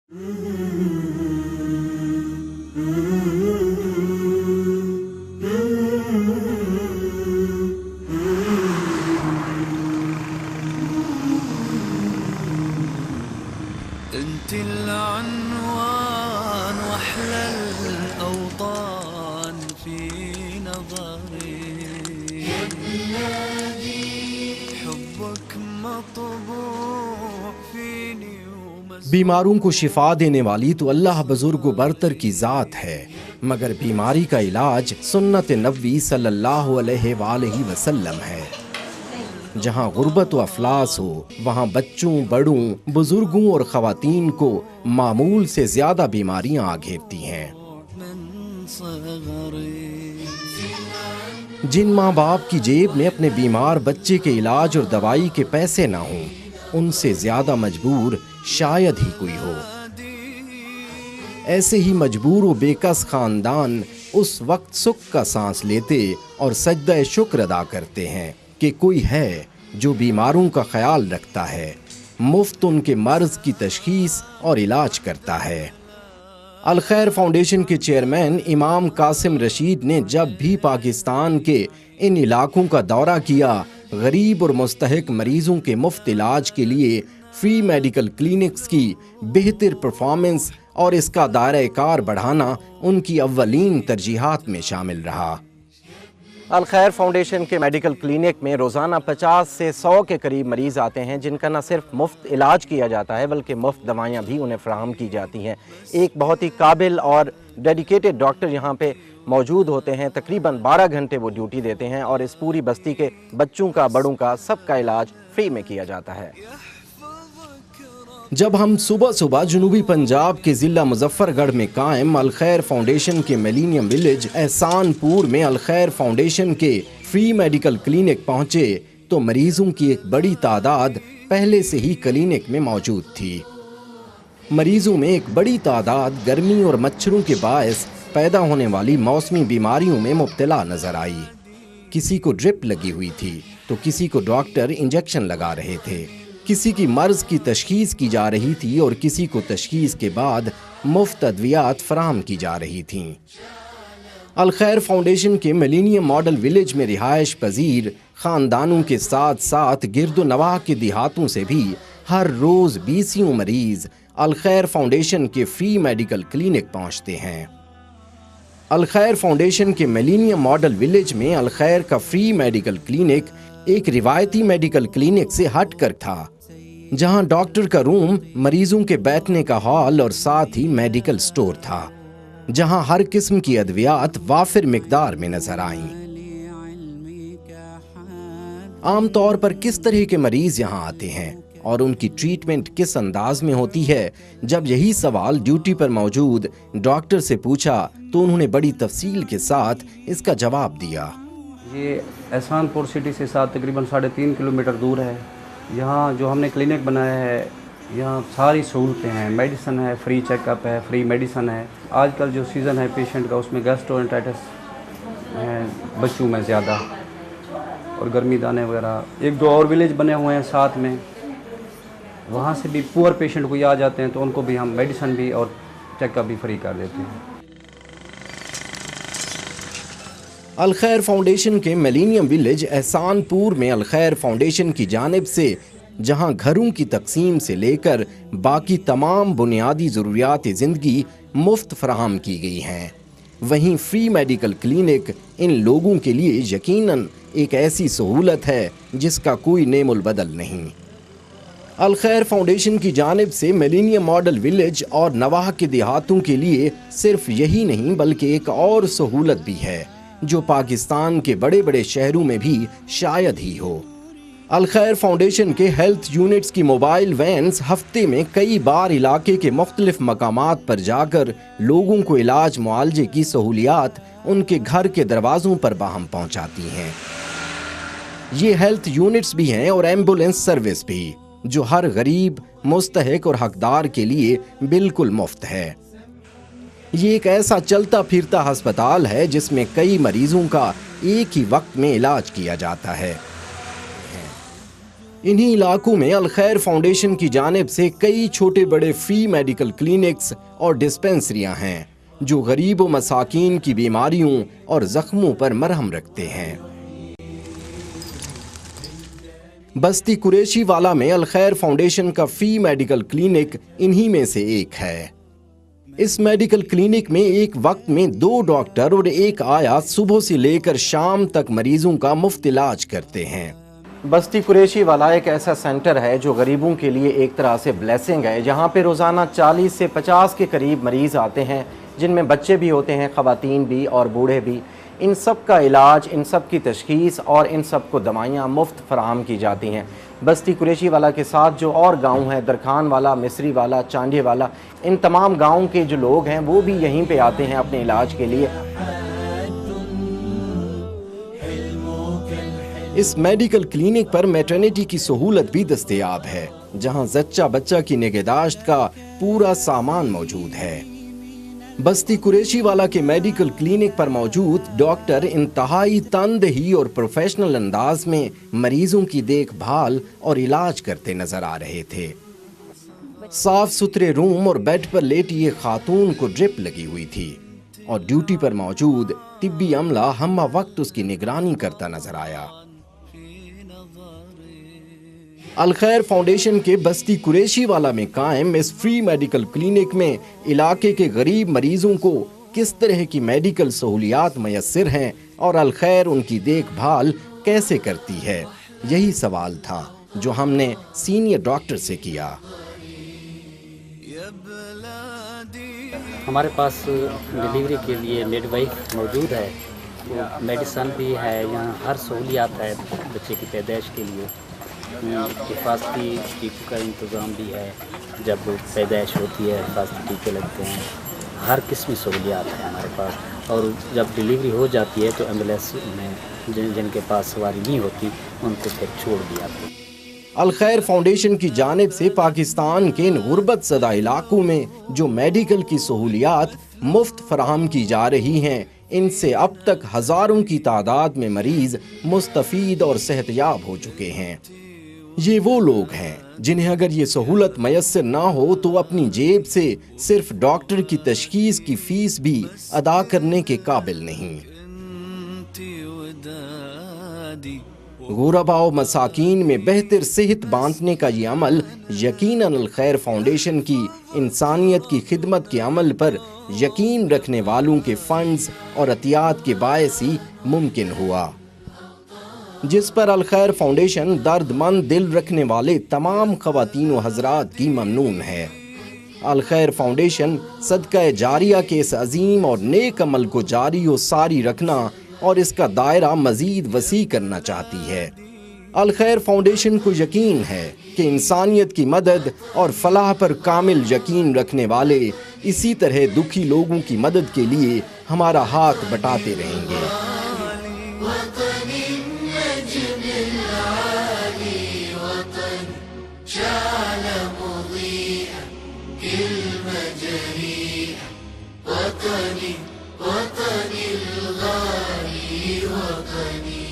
انت العنوان واحلى الاوطان في نظري يا بلادي حبك مطبوع فيني. بیماروں کو شفا دینے والی تو اللہ بزرگ و برتر کی ذات ہے، مگر بیماری کا علاج سنت نبوی صلی اللہ علیہ وآلہ وسلم ہے۔ جہاں غربت و افلاس ہو وہاں بچوں، بڑوں، بزرگوں اور خواتین کو معمول سے زیادہ بیماریاں آ گھیرتی ہیں۔ جن ماں باپ کی جیب میں اپنے بیمار بچے کے علاج اور دوائی کے پیسے نہ ہوں، ان سے زیادہ مجبور شاید ہی کوئی ہو۔ ایسے ہی مجبور و بے کس خاندان اس وقت سکھ کا سانس لیتے اور سجدہ شکر ادا کرتے ہیں کہ کوئی ہے جو بیماروں کا خیال رکھتا ہے، مفت ان کے مرض کی تشخیص اور علاج کرتا ہے۔ الخیر فاؤنڈیشن کے چیئرمین امام قاسم رشید نے جب بھی پاکستان کے ان علاقوں کا دورہ کیا، غریب اور مستحق مریضوں کے مفت علاج کے لیے فری میڈیکل کلینکس کی بہتر پرفارمنس اور اس کا دائرہ کار بڑھانا ان کی اولین ترجیحات میں شامل رہا۔ الخیر فاؤنڈیشن کے میڈیکل کلینک میں روزانہ 50 سے 100 کے قریب مریض آتے ہیں، جن کا نہ صرف مفت علاج کیا جاتا ہے بلکہ مفت دوائیاں بھی انہیں فراہم کی جاتی ہیں۔ ایک بہت ہی قابل اور ڈیڈیکیٹڈ ڈاکٹر یہاں پہ موجود ہوتے ہیں، تقریباً 12 گھنٹے وہ ڈیوٹی دیتے ہیں اور اس پوری بستی کے بچوں کا، بڑوں کا، سب کا علاج فری میں کیا جاتا ہے۔ جب ہم صبح صبح جنوبی پنجاب کے ضلع مظفر گڑھ میں قائم الخیر فاؤنڈیشن کے میلینیم ولیج احسان پور میں الخیر فاؤنڈیشن کے فری میڈیکل کلینک پہنچے تو مریضوں کی ایک بڑی تعداد پہلے سے ہی کلینک میں موجود تھی۔ مریضوں میں ایک بڑی تعداد گرمی اور مچھروں کے باعث پیدا ہونے والی موسمی بیماریوں میں مبتلا نظر آئی۔ کسی کو ڈرپ لگی ہوئی تھی تو کسی کو ڈاکٹر انجیکشن لگا رہے تھے، کسی کی مرض کی تشخیص کی جا رہی تھی اور کسی کو تشخیص کے بعد مفت ادویات فراہم کی جا رہی تھیں۔ الخیر فاؤنڈیشن کے میلینیم ماڈل ولیج میں رہائش پذیر خاندانوں کے ساتھ ساتھ گرد و نواح کے دیہاتوں سے بھی ہر روز 20 مریض الخیر فاؤنڈیشن کے فری میڈیکل کلینک پہنچتے ہیں۔ الخیر فاؤنڈیشن کے میلینیم ماڈل ولیج میں الخیر کا فری میڈیکل کلینک ایک روایتی میڈیکل کلینک سے ہٹ کر تھا، جہاں ڈاکٹر کا روم، مریضوں کے بیٹھنے کا ہال اور ساتھ ہی میڈیکل سٹور تھا، جہاں ہر قسم کی ادویات وافر مقدار میں نظر آئیں۔ عام طور پر کس طرح کے مریض یہاں آتے ہیں اور ان کی ٹریٹمنٹ کس انداز میں ہوتی ہے؟ جب یہی سوال ڈیوٹی پر موجود ڈاکٹر سے پوچھا تو انہوں نے بڑی تفصیل کے ساتھ اس کا جواب دیا۔ یہ احسان پور سٹی سے تقریباً 3.5 کلومیٹر دور ہے۔ یہاں جو ہم نے کلینک بنایا ہے، یہاں ساری سہولتیں ہیں، میڈیسن ہے، فری چیک اپ ہے، فری میڈیسن ہے۔ آج کل جو سیزن ہے پیشنٹ کا، اس میں گیسٹرونٹائٹس ہے بچوں میں زیادہ، اور گرمی دانے وغیرہ۔ 1-2 اور ولیج بنے ہوئے ہیں ساتھ میں، وہاں سے بھی پور پیشنٹ کوئی آ جاتے ہیں تو ان کو بھی ہم میڈیسن بھی اور چیک اپ بھی فری کر دیتے ہیں۔ الخیر فاؤنڈیشن کے میلینیم ولیج احسان پور میں الخیر فاؤنڈیشن کی جانب سے جہاں گھروں کی تقسیم سے لے کر باقی تمام بنیادی ضروریات زندگی مفت فراہم کی گئی ہیں، وہیں فری میڈیکل کلینک ان لوگوں کے لیے یقیناً ایک ایسی سہولت ہے جس کا کوئی نیم البدل نہیں۔ الخیر فاؤنڈیشن کی جانب سے میلینیم ماڈل ولیج اور نواح کے دیہاتوں کے لیے صرف یہی نہیں بلکہ ایک اور سہولت بھی ہے جو پاکستان کے بڑے بڑے شہروں میں بھی شاید ہی ہو۔ الخیر فاؤنڈیشن کے ہیلتھ یونٹس کی موبائل وینز ہفتے میں کئی بار علاقے کے مختلف مقامات پر جا کر لوگوں کو علاج معالجے کی سہولیات ان کے گھر کے دروازوں پر باہم پہنچاتی ہیں۔ یہ ہیلتھ یونٹس بھی ہیں اور ایمبولینس سروس بھی، جو ہر غریب، مستحق اور حقدار کے لیے بالکل مفت ہے۔ یہ ایک ایسا چلتا پھرتا ہسپتال ہے جس میں کئی مریضوں کا ایک ہی وقت میں علاج کیا جاتا ہے۔ انہی علاقوں میں الخیر فاؤنڈیشن کی جانب سے کئی چھوٹے بڑے فری میڈیکل کلینکس اور ڈسپینسریاں ہیں جو غریب و مساکین کی بیماریوں اور زخموں پر مرہم رکھتے ہیں۔ بستی قریشی والا میں الخیر فاؤنڈیشن کا فری میڈیکل کلینک انہی میں سے ایک ہے۔ اس میڈیکل کلینک میں ایک وقت میں 2 ڈاکٹر اور ایک آیا صبح سے لے کر شام تک مریضوں کا مفت علاج کرتے ہیں۔ بستی قریشی والا ایک ایسا سینٹر ہے جو غریبوں کے لیے ایک طرح سے بلیسنگ ہے، جہاں پہ روزانہ 40 سے 50 کے قریب مریض آتے ہیں، جن میں بچے بھی ہوتے ہیں، خواتین بھی اور بوڑھے بھی۔ ان سب کا علاج، ان سب کی تشخیص اور ان سب کو دوائیاں مفت فراہم کی جاتی ہیں۔ بستی قریشی والا کے ساتھ جو اور گاؤں ہیں، درخان والا، مصری والا، چانڈے والا، ان تمام گاؤں کے جو لوگ ہیں وہ بھی یہیں پہ آتے ہیں اپنے علاج کے لیے۔ اس میڈیکل کلینک پر میٹرنیٹی کی سہولت بھی دستیاب ہے، جہاں زچہ بچہ کی نگہداشت کا پورا سامان موجود ہے۔ بستی قریشی والا کے میڈیکل کلینک پر موجود ڈاکٹر انتہائی تندہی اور پروفیشنل انداز میں مریضوں کی دیکھ بھال اور علاج کرتے نظر آ رہے تھے۔ صاف ستھرے روم اور بیڈ پر لیٹی ایک خاتون کو ڈرپ لگی ہوئی تھی اور ڈیوٹی پر موجود طبی عملہ ہمہ وقت اس کی نگرانی کرتا نظر آیا۔ الخیر فاؤنڈیشن کے بستی قریشی والا میں قائم اس فری میڈیکل کلینک میں علاقے کے غریب مریضوں کو کس طرح کی میڈیکل سہولیات میسر ہیں اور الخیر ان کی دیکھ بھال کیسے کرتی ہے، یہی سوال تھا جو ہم نے سینئر ڈاکٹر سے کیا۔ ہمارے پاس ڈلیوری کے لیے میڈ وائف موجود ہے، میڈیسن بھی ہے، یہاں ہر سہولیات ہے بچے کی پیدائش کے لیے، حفاظتی ٹیکوں کا انتظام بھی ہے، جب پیدائش ہوتی ہے حفاظتی ٹیکے لگتے ہیں، ہر قسم سہولیات ہے ہمارے پاس۔ اور جب ڈلیوری ہو جاتی ہے تو ایمبولینس میں جن کے پاس سواری نہیں ہوتی ان کو پھر چھوڑ دیا جاتا ہے۔ الخیر فاؤنڈیشن کی جانب سے پاکستان کے ان غربت زدہ علاقوں میں جو میڈیکل کی سہولیات مفت فراہم کی جا رہی ہیں، ان سے اب تک ہزاروں کی تعداد میں مریض مستفید اور صحت یاب ہو چکے ہیں۔ یہ وہ لوگ ہیں جنہیں اگر یہ سہولت میسر نہ ہو تو اپنی جیب سے صرف ڈاکٹر کی تشخیص کی فیس بھی ادا کرنے کے قابل نہیں۔ غرباء و مساکین میں بہتر صحت بانٹنے کا یہ عمل یقیناً الخیر فاؤنڈیشن کی انسانیت کی خدمت کے عمل پر یقین رکھنے والوں کے فنڈز اور عطیات کے باعث ہی ممکن ہوا، جس پر الخیر فاؤنڈیشن درد مند دل رکھنے والے تمام خواتین و حضرات کی ممنون ہے۔ الخیر فاؤنڈیشن صدقہ جاریہ کے اس عظیم اور نیک عمل کو جاری و ساری رکھنا اور اس کا دائرہ مزید وسیع کرنا چاہتی ہے۔ الخیر فاؤنڈیشن کو یقین ہے کہ انسانیت کی مدد اور فلاح پر کامل یقین رکھنے والے اسی طرح دکھی لوگوں کی مدد کے لیے ہمارا ہاتھ بٹاتے رہیں گے۔ وطني الغالي وطني